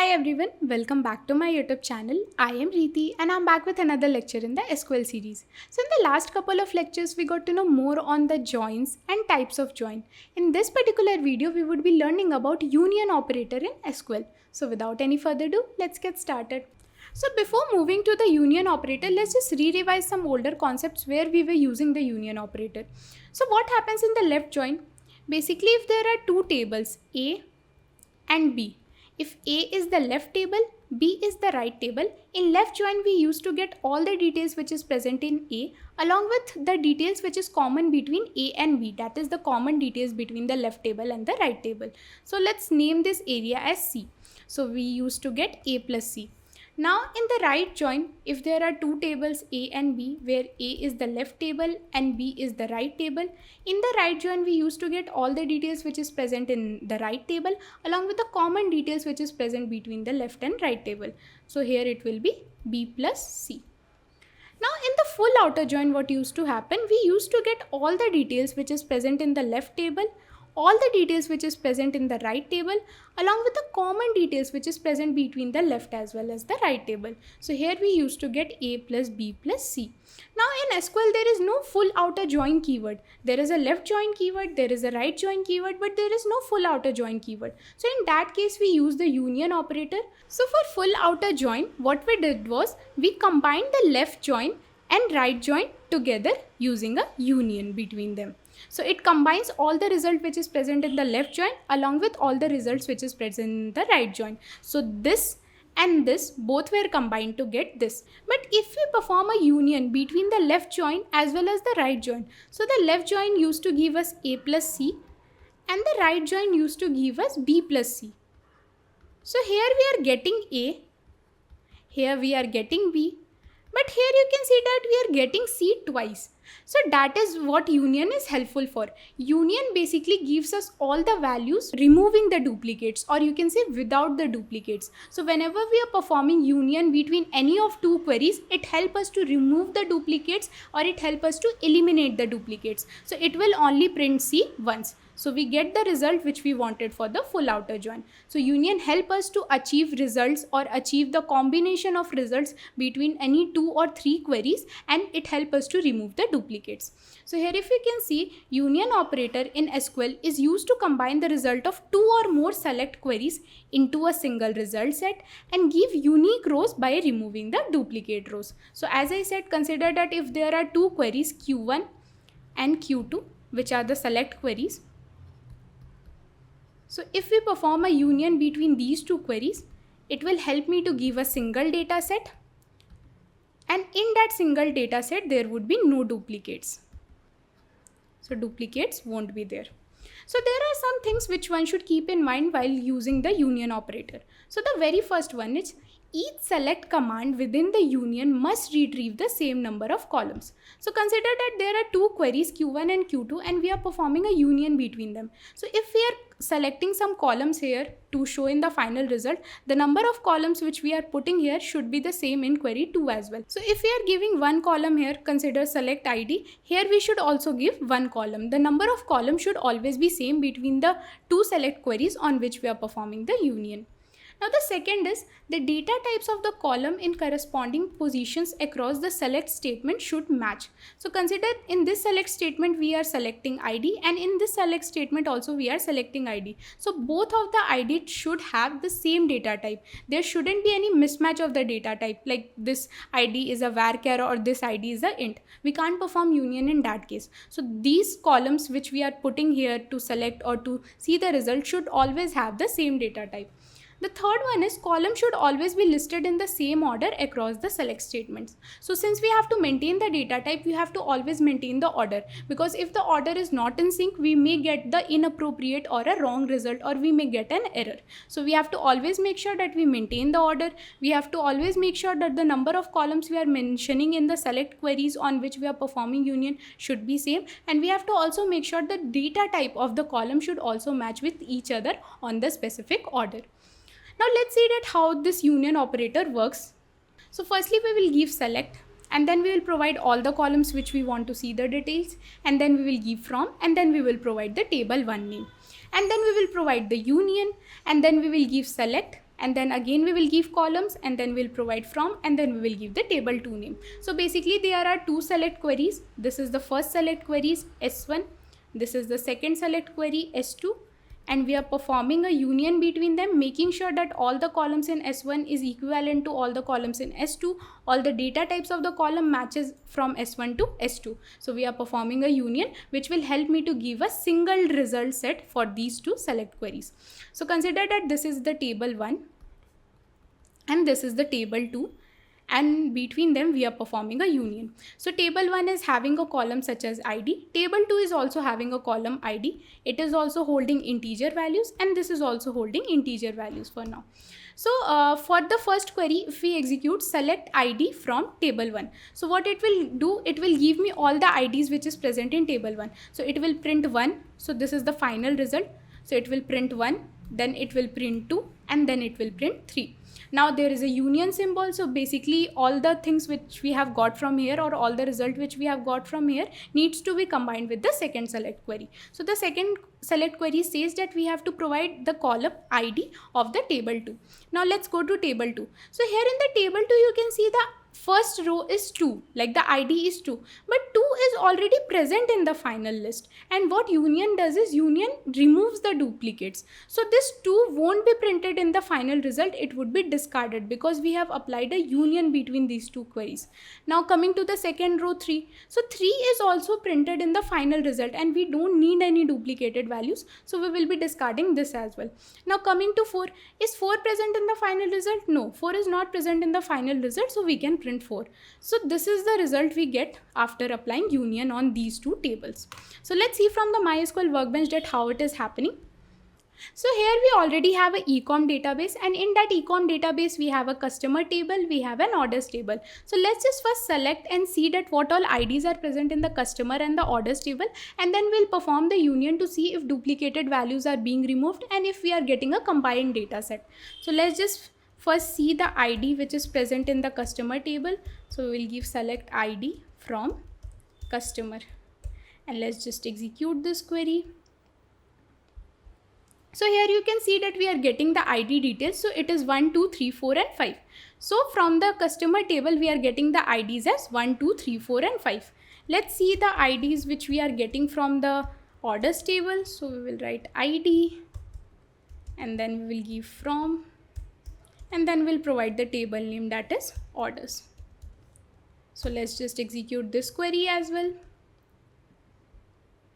Hi everyone, welcome back to my YouTube channel. I am Reeti and I'm back with another lecture in the SQL series. So in the last couple of lectures, we got to know more on the joins and types of join. In this particular video, we would be learning about union operator in SQL. So without any further ado, let's get started. So before moving to the union operator, let's just re-revise some older concepts where we were using the union operator. So what happens in the left join? Basically, if there are two tables, A and B. If A is the left table, B is the right table, in left join we used to get all the details which is present in A along with the details which is common between A and B, that is the common details between the left table and the right table. So let's name this area as C. So we used to get A plus C. Now in the right join, if there are two tables A and B where A is the left table and B is the right table, in the right join we used to get all the details which is present in the right table along with the common details which is present between the left and right table. So here it will be B plus C. Now in the full outer join, what used to happen, we used to get all the details which is present in the left table, all the details which is present in the right table along with the common details which is present between the left as well as the right table. So here we used to get A plus B plus C. Now in SQL there is no full outer join keyword. There is a left join keyword, there is a right join keyword, but there is no full outer join keyword. So in that case we use the union operator. So for full outer join, what we did was we combined the left join and right join together using a union between them. So it combines all the result which is present in the left join along with all the results which is present in the right join. So this and this both were combined to get this. But if we perform a union between the left join as well as the right join, so the left join used to give us A plus C and the right join used to give us B plus C. So here we are getting A, here we are getting B, but here you can see that we are getting C twice. So that is what union is helpful for. Union basically gives us all the values, removing the duplicates, or you can say without the duplicates. So whenever we are performing union between any of two queries, it helps us to remove the duplicates or it helps us to eliminate the duplicates. So it will only print C once. So we get the result which we wanted for the full outer join. So union help us to achieve results or achieve the combination of results between any two or three queries, and it help us to remove the duplicates. So here if you can see, union operator in SQL is used to combine the result of two or more select queries into a single result set and give unique rows by removing the duplicate rows. So as I said, consider that if there are two queries Q1 and Q2 which are the select queries. So if we perform a union between these two queries, it will help me to give a single data set, and in that single data set there would be no duplicates. So duplicates won't be there. So there are some things which one should keep in mind while using the union operator. So the very first one is each select command within the union must retrieve the same number of columns. So consider that there are two queries Q1 and Q2 and we are performing a union between them. So if we are selecting some columns here to show in the final result, the number of columns which we are putting here should be the same in query 2 as well. So if we are giving one column here, consider select ID, here we should also give one column. The number of columns should always be same between the two select queries on which we are performing the union. Now the second is the data types of the column in corresponding positions across the select statement should match. So consider in this select statement we are selecting ID, and in this select statement also we are selecting ID. So both of the ID should have the same data type. There shouldn't be any mismatch of the data type, like this ID is a varchar or this ID is a int. We can't perform union in that case. So these columns which we are putting here to select or to see the result should always have the same data type. The third one is column should always be listed in the same order across the select statements. So since we have to maintain the data type, we have to always maintain the order, because if the order is not in sync, we may get the inappropriate or a wrong result, or we may get an error. So we have to always make sure that we maintain the order. We have to always make sure that the number of columns we are mentioning in the select queries on which we are performing union should be same, and we have to also make sure the data type of the column should also match with each other on the specific order. Now let's see that how this union operator works. So firstly we will give select, and then we will provide all the columns which we want to see the details, and then we will give from, and then we will provide the table 1 name, and then we will provide the union, and then we will give select, and then again we will give columns, and then we'll provide from, and then we will give the table 2 name. So basically there are two select queries. This is the first select queries S1, this is the second select query S2, and we are performing a union between them, making sure that all the columns in S1 is equivalent to all the columns in S2, all the data types of the column matches from S1 to S2. So we are performing a union which will help me to give a single result set for these two select queries. So consider that this is the table 1 and this is the table 2, and between them we are performing a union. So table 1 is having a column such as ID, table 2 is also having a column ID, it is also holding integer values, and this is also holding integer values for now. So for the first query, if we execute select ID from table 1, so what it will do, it will give me all the IDs which is present in table 1. So it will print 1, so this is the final result. So it will print 1, then it will print 2, and then it will print 3. Now there is a union symbol, so basically all the things which we have got from here, or all the result which we have got from here, needs to be combined with the second select query. So the second select query says that we have to provide the column ID of the table 2. Now let's go to table 2. So here in the table 2 you can see the first row is 2, like the ID is 2, but 2 is already present in the final list, and what union does is union removes the duplicates. So this 2 won't be printed in the final result, it would be discarded because we have applied a union between these two queries. Now coming to the second row 3, so 3 is also printed in the final result and we don't need any duplicated values, so we will be discarding this as well. Now coming to 4, is 4 present in the final result? No, 4 is not present in the final result, so we can print 4. So this is the result we get after applying union on these two tables. So let's see from the MySQL Workbench that how it is happening. So here we already have an ecom database, and in that ecom database we have a customer table, we have an orders table. So let's just first select and see that what all IDs are present in the customer and the orders table, and then we'll perform the union to see if duplicated values are being removed and if we are getting a combined data set. So let's just first see the ID which is present in the customer table. So we will give select ID from customer, and let's just execute this query. So here you can see that we are getting the ID details. So it is 1, 2, 3, 4 and 5. So from the customer table we are getting the IDs as 1, 2, 3, 4 and 5. Let's see the IDs which we are getting from the orders table. So we will write ID, and then we will give from, and then we'll provide the table name, that is orders. So let's just execute this query as well.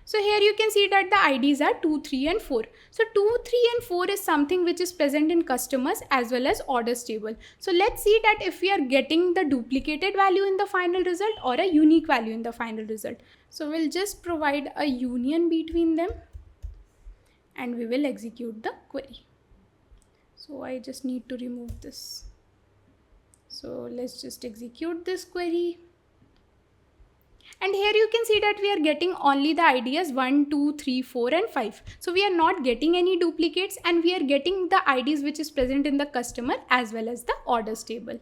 So here you can see that the IDs are 2, 3 and 4. So 2, 3 and 4 is something which is present in customers as well as orders table. So let's see that if we are getting the duplicated value in the final result or a unique value in the final result. So we'll just provide a union between them and we will execute the query. So I just need to remove this. So let's just execute this query. And here you can see that we are getting only the IDs 1, 2, 3, 4 and 5. So we are not getting any duplicates, and we are getting the IDs which is present in the customer as well as the orders table.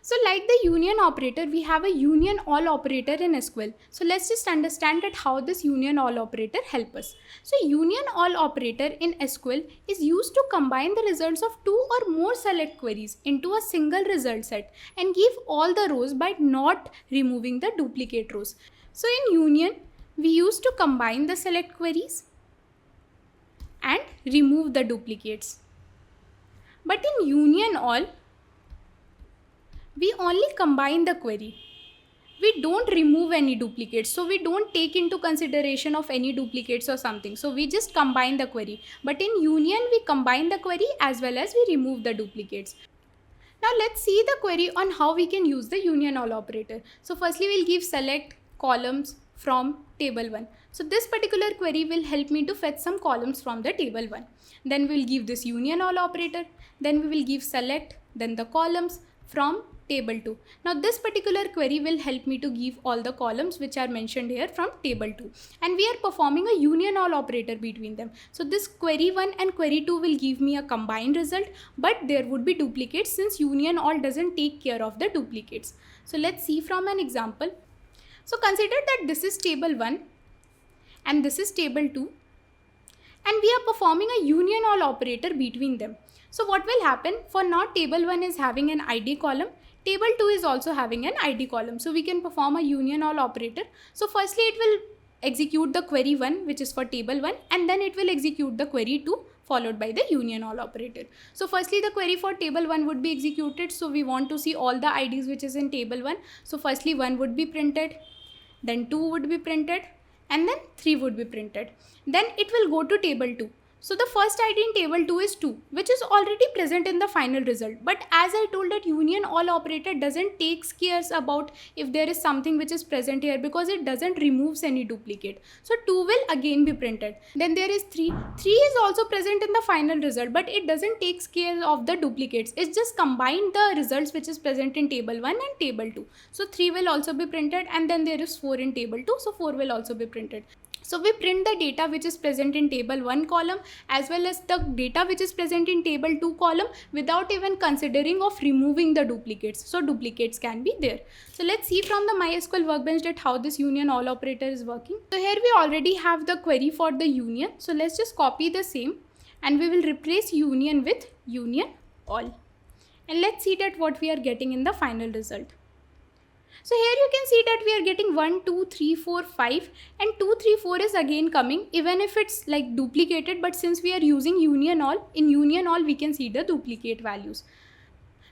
So like the union operator, we have a union all operator in SQL. So let's just understand that how this union all operator help us. So union all operator in SQL is used to combine the results of two or more select queries into a single result set and give all the rows by not removing the duplicate rows. So in union, we used to combine the select queries and remove the duplicates. But in union all, we only combine the query. We don't remove any duplicates. So we don't take into consideration of any duplicates or something. So we just combine the query. But in union, we combine the query as well as we remove the duplicates. Now let's see the query on how we can use the union all operator. So firstly, we'll give select columns from table 1. So this particular query will help me to fetch some columns from the table 1. Then we'll give this union all operator. Then we will give select, then the columns from table 2. Now this particular query will help me to give all the columns which are mentioned here from table 2, and we are performing a union all operator between them. So this query 1 and query 2 will give me a combined result, but there would be duplicates since union all doesn't take care of the duplicates. So let's see from an example. So consider that this is table 1 and this is table 2, and we are performing a union all operator between them. So what will happen, for now table 1 is having an ID column, table 2 is also having an ID column. So we can perform a union all operator. So firstly it will execute the query 1, which is for table 1, and then it will execute the query 2 followed by the union all operator. So firstly the query for table 1 would be executed. So we want to see all the IDs which is in table 1. So firstly 1 would be printed, then 2 would be printed, and then 3 would be printed. Then it will go to table 2. So the first ID in table 2 is 2, which is already present in the final result. But as I told, that union all operator doesn't take cares about if there is something which is present here, because it doesn't removes any duplicate. So 2 will again be printed. Then there is 3. 3 is also present in the final result, but it doesn't take care of the duplicates. It's just combined the results which is present in table 1 and table 2. So 3 will also be printed, and then there is 4 in table 2. So 4 will also be printed. So we print the data which is present in table 1 column as well as the data which is present in table 2 column without even considering of removing the duplicates. So duplicates can be there. So let's see from the MySQL Workbench that how this union all operator is working. So here we already have the query for the union. So let's just copy the same and we will replace union with union all. And let's see that what we are getting in the final result. So here you can see that we are getting 1, 2, 3, 4, 5 and 2, 3, 4 is again coming, even if it's like duplicated, but since we are using union all, in union all we can see the duplicate values.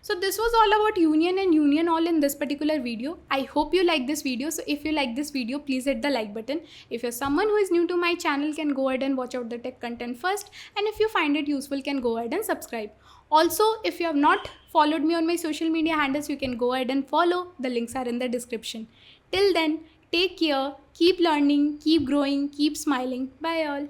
So this was all about union and union all in this particular video. I hope you like this video. So if you like this video, please hit the like button. If you're someone who is new to my channel, can go ahead and watch out the tech content first. And if you find it useful, can go ahead and subscribe. Also, if you have not followed me on my social media handles, you can go ahead and follow. The links are in the description. Till then, take care, keep learning, keep growing, keep smiling. Bye all.